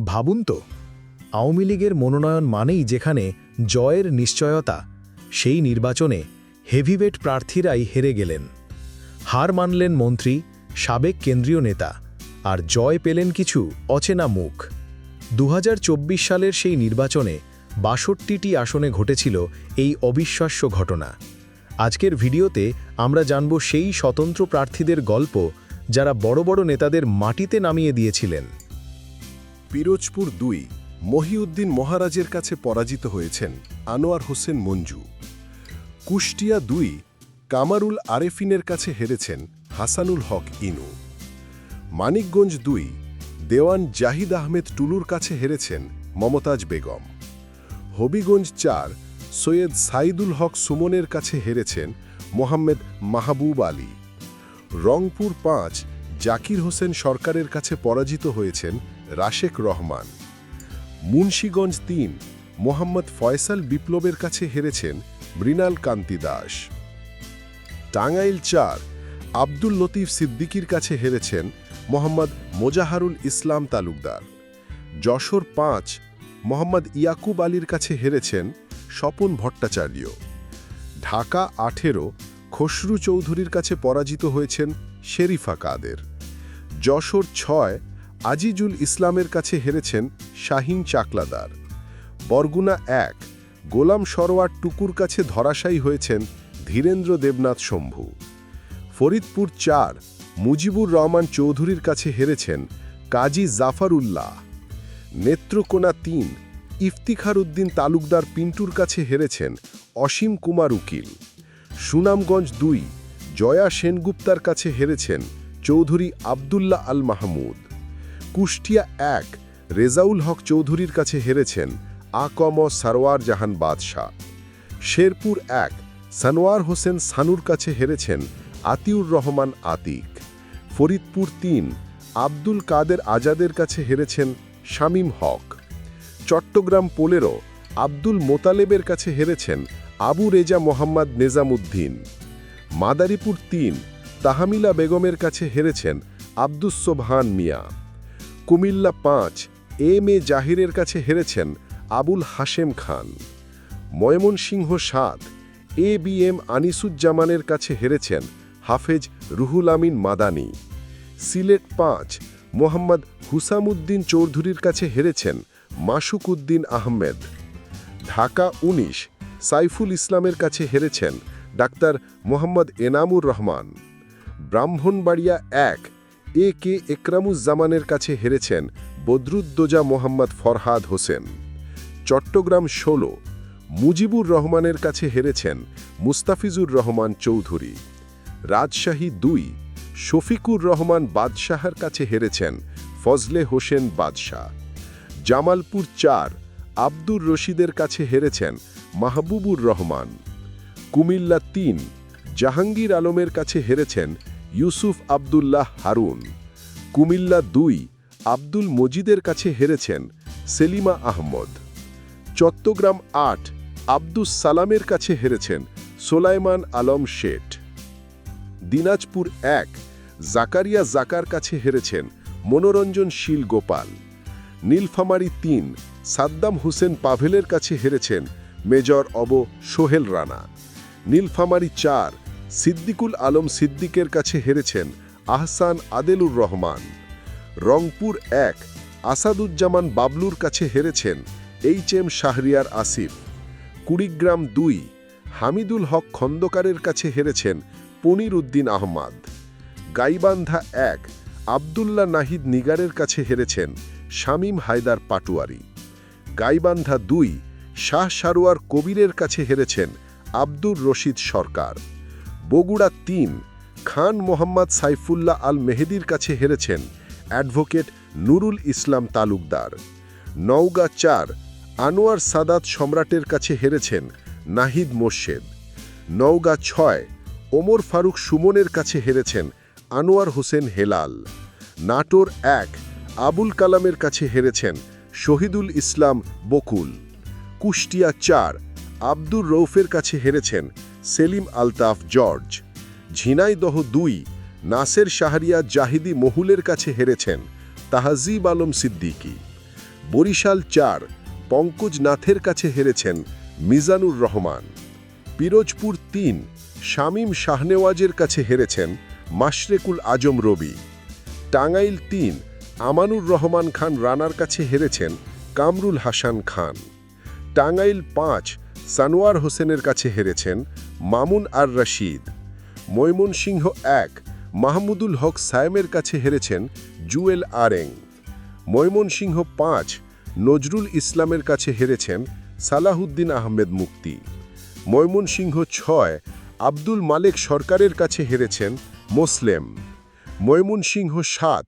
ভাবুন তো, আওয়ামী লীগের মনোনয়ন মানেই যেখানে জয়ের নিশ্চয়তা, সেই নির্বাচনে হেভিওয়েট প্রার্থীরাই হেরে গেলেন। হার মানলেন মন্ত্রী, সাবেক কেন্দ্রীয় নেতা, আর জয় পেলেন কিছু অচেনা মুখ। 2024 সালের সেই নির্বাচনে ৬২টি আসনে ঘটেছিল এই অবিশ্বাস্য ঘটনা। আজকের ভিডিওতে আমরা জানব সেই স্বতন্ত্র প্রার্থীদের গল্প, যারা বড় বড় নেতাদের মাটিতে নামিয়ে দিয়েছিলেন। পিরোজপুর ২ মহিউদ্দিন মহারাজের কাছে পরাজিত হয়েছেন আনোয়ার হোসেন মঞ্জু। কুষ্টিয়া ২ কামারুল আরেফিনের কাছে হেরেছেন হাসানুল হক ইনু। মানিকগঞ্জ ২ দেওয়ান জাহিদ আহমেদ টুলুর কাছে হেরেছেন মমতাজ বেগম। হবিগঞ্জ ৪ সৈয়দ সাইদুল হক সুমনের কাছে হেরেছেন মোহাম্মদ মাহবুব আলী। রংপুর ৫ জাকির হোসেন সরকারের কাছে পরাজিত হয়েছেন রাশেক রহমান। মুন্সীগঞ্জ ৩ মোহাম্মদ ফয়সাল বিপ্লবের কাছে হেরেছেন মৃণাল কান্তি দাস। টাঙ্গাইল ৪ আব্দুল লতিফ সিদ্দিকীর কাছে হেরেছেন মোহাম্মদ মোজাহারুল ইসলাম তালুকদার। যশোর ৫ মোহাম্মদ ইয়াকুব আলীর কাছে হেরেছেন স্বপন ভট্টাচার্য। ঢাকা ১৮ খসরু চৌধুরীর কাছে পরাজিত হয়েছেন শেরিফা কাদের। যশোর ৬ আজিজুল ইসলামের কাছে হেরেছেন শাহিন চাকলাদার। বরগুনা ১ গোলাম সরোয়ার টুকুর কাছে ধরাশায়ী হয়েছেন ধীরেন্দ্র দেবনাথ শম্ভু। ফরিদপুর ৪ মুজিবুর রহমান চৌধুরীর কাছে হেরেছেন কাজী জাফারুল্লাহ। নেত্রকোনা ৩ ইফতিখার উদ্দিন তালুকদার পিন্টুর কাছে হেরেছেন অসীম কুমার উকিল। সুনামগঞ্জ ২ জয়া সেনগুপ্তার কাছে হেরেছেন চৌধুরী আবদুল্লাহ আল মাহমুদ। কুষ্টিয়া ১ রেজাউল হক চৌধুরীর কাছে হেরেছেন আকম সারওয়ার জাহান বাদশাহ। শেরপুর ১ সানোয়ার হোসেন সানুর কাছে হেরেছেন আতিউর রহমান আতিক। ফরিদপুর ৩ আব্দুল কাদের আজাদের কাছে হেরেছেন শামীম হক। চট্টগ্রাম ১৫ আব্দুল মোতালেবের কাছে হেরেছেন আবু রেজা মোহাম্মদ নেজামুদ্দিন। মাদারীপুর ৩ তাহমিলা বেগমের কাছে হেরেছেন আব্দুস সোবহান মিয়া। কুমিল্লা ৫ এম এ জাহিরের কাছে হেরেছেন Abul Hashem Khan. Mymensingh ৭ A B M আনিসুজ্জামানের কাছে হেরেছেন হাফেজ রুহুল আমিন মাদানী। সিলেট ৫ মোহাম্মদ হুসামুদ্দিন চৌধুরীর কাছে হেরেছেন মাসুক উদ্দিন আহমেদ। ঢাকা ১৯ সাইফুল ইসলামের কাছে হেরেছেন ডাক্তার মোহাম্মদ এনামুর রহমান। ব্রাহ্মণবাড়িয়া ১ এ কে একরামুজ্জামানের কাছে হেরেছেন বদরুদ্দোজা মোহাম্মদ ফরহাদ হোসেন। চট্টগ্রাম ১৬ মুজিবুর রহমানের কাছে হেরেছেন মুস্তাফিজুর রহমান চৌধুরী। রাজশাহী ২ শফিকুর রহমান বাদশাহের কাছে হেরেছেন ফজলে হোসেন বাদশাহ। জামালপুর ৪ আব্দুর রশিদের কাছে হেরেছেন মাহবুবুর রহমান। কুমিল্লা ৩ জাহাঙ্গীর আলমের কাছে হেরেছেন ইউসুফ আবদুল্লাহ হারুন। কুমিল্লা ২ আব্দুল মজিদের কাছে হেরেছেন সেলিমা আহমদ। চট্টগ্রাম ৮ আব্দুস সালামের কাছে হেরেছেন সোলাইমান আলম শেঠ। দিনাজপুর ১ জাকারিয়া জাকার কাছে হেরেছেন মনোরঞ্জনশীল গোপাল। নীলফামারী ৩ সাদ্দাম হোসেন পাভেলের কাছে হেরেছেন মেজর অব সোহেল রানা। নীলফামারী ৪ সিদ্দিকুল আলম সিদ্দিকের কাছে হেরেছেন আহসান আদেলুর রহমান। রংপুর ১ আসাদুজ্জামান বাবলুর কাছে হেরেছেন এইচ এম শাহরিয়ার আসিফ। কুড়িগ্রাম ২ হামিদুল হক খন্দকারের কাছে হেরেছেন পনির উদ্দিন আহমদ। গাইবান্ধা ১ আবদুল্লাহ নাহিদ নিগারের কাছে হেরেছেন শামীম হায়দার পাটুয়ারি। গাইবান্ধা ২ শাহ সারোয়ার কবিরের কাছে হেরেছেন আব্দুর রশিদ সরকার। বগুড়া ৩ খান মোহাম্মদ সাইফুল্লাহ আল মেহেদির কাছে হেরেছেন অ্যাডভোকেট নুরুল ইসলাম তালুকদার। নওগাঁ ৪ আনোয়ার সাদাত সম্রাটের কাছে হেরেছেন নাহিদ মোর্শেদ। নওগাঁ ৬ ওমর ফারুক সুমনের কাছে হেরেছেন আনোয়ার হোসেন হেলাল। নাটোর ১ আবুল কালামের কাছে হেরেছেন শহীদুল ইসলাম বকুল। কুষ্টিয়া ৪ আব্দুর রৌফের কাছে হেরেছেন সেলিম আলতাফ জর্জ। ঝিনাইদহ ২ নাসের শাহরিয়া জাহিদি মহুলের কাছে হেরেছেন তাহজিব আলম সিদ্দিকী। বরিশাল 4 পঙ্কজ নাথের কাছে হেরেছেন মিজানুর রহমান। পিরোজপুর 3 শামীম শাহনেওয়াজের কাছে হেরেছেন মাশরেকুল আজম রবি। টাঙ্গাইল 3 আমানুর রহমান খান রানার কাছে হেরেছেন কামরুল হাসান খান। টাঙ্গাইল 5 সানোয়ার হোসেনের কাছে হেরেছেন মামুন আর রশিদ। ময়মনসিংহ 1 মাহমুদুল হক সায়েমের কাছে হেরেছেন জুয়েল আরেং। ময়মনসিংহ 5 নজরুল ইসলামের কাছে হেরেছেন সালাহুদ্দিন আহমেদ মুক্তি। ময়মনসিংহ 6 আব্দুল মালেক সরকারের কাছে হেরেছেন মোসলেম। ময়মনসিংহ 7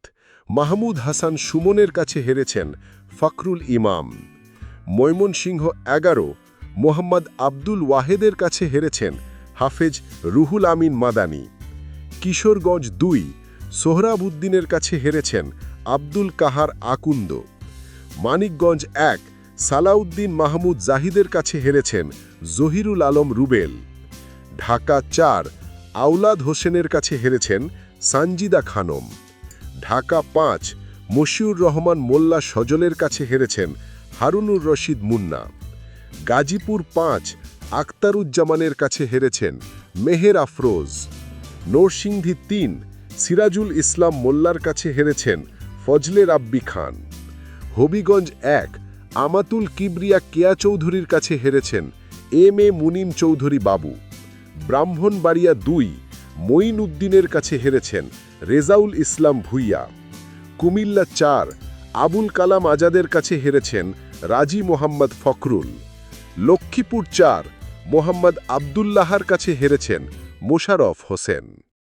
মাহমুদ হাসান সুমনের কাছে হেরেছেন ফখরুল ইমাম। ময়মনসিংহ 11 মোহাম্মদ আব্দুল ওয়াহেদের কাছে হেরেছেন হাফেজ রুহুল আমিন মাদানি। কিশোরগঞ্জ 2 সোহরাবউদ্দিনের কাছে হেরেছেন আব্দুল কাহার আকুন্দ। মানিকগঞ্জ 1 সালাউদ্দিন মাহমুদ জাহিদের কাছে হেরেছেন জহিরুল আলম রুবেল। ঢাকা 4 আওলাদ হোসেনের কাছে হেরেছেন সানজিদা খানম। ঢাকা 5 মশিউর রহমান মোল্লা সজলের কাছে হেরেছেন হারুনুর রশিদ মুন্না। গাজীপুর 5 আখতারুজ্জামানের কাছে হেরেছেন মেহের আফরোজ। নরসিংদী 3 সিরাজুল ইসলাম মোল্লার কাছে হেরেছেন ফজলে রাব্বি খান। হবিগঞ্জ 1 আমাতুল কিবরিয়া কেয়া চৌধুরীর কাছে হেরেছেন এম এ মুনিম চৌধুরী বাবু। ব্রাহ্মণবাড়িয়া 2 মঈন উদ্দিনের কাছে হেরেছেন রেজাউল ইসলাম ভুইয়া। কুমিল্লা 4 আবুল কালাম আজাদের কাছে হেরেছেন রাজি মোহাম্মদ ফখরুল। লক্ষ্মীপুর 4 মোহাম্মদ আবদুল্লাহর কাছে হেরেছেন মোশাররফ হোসেন।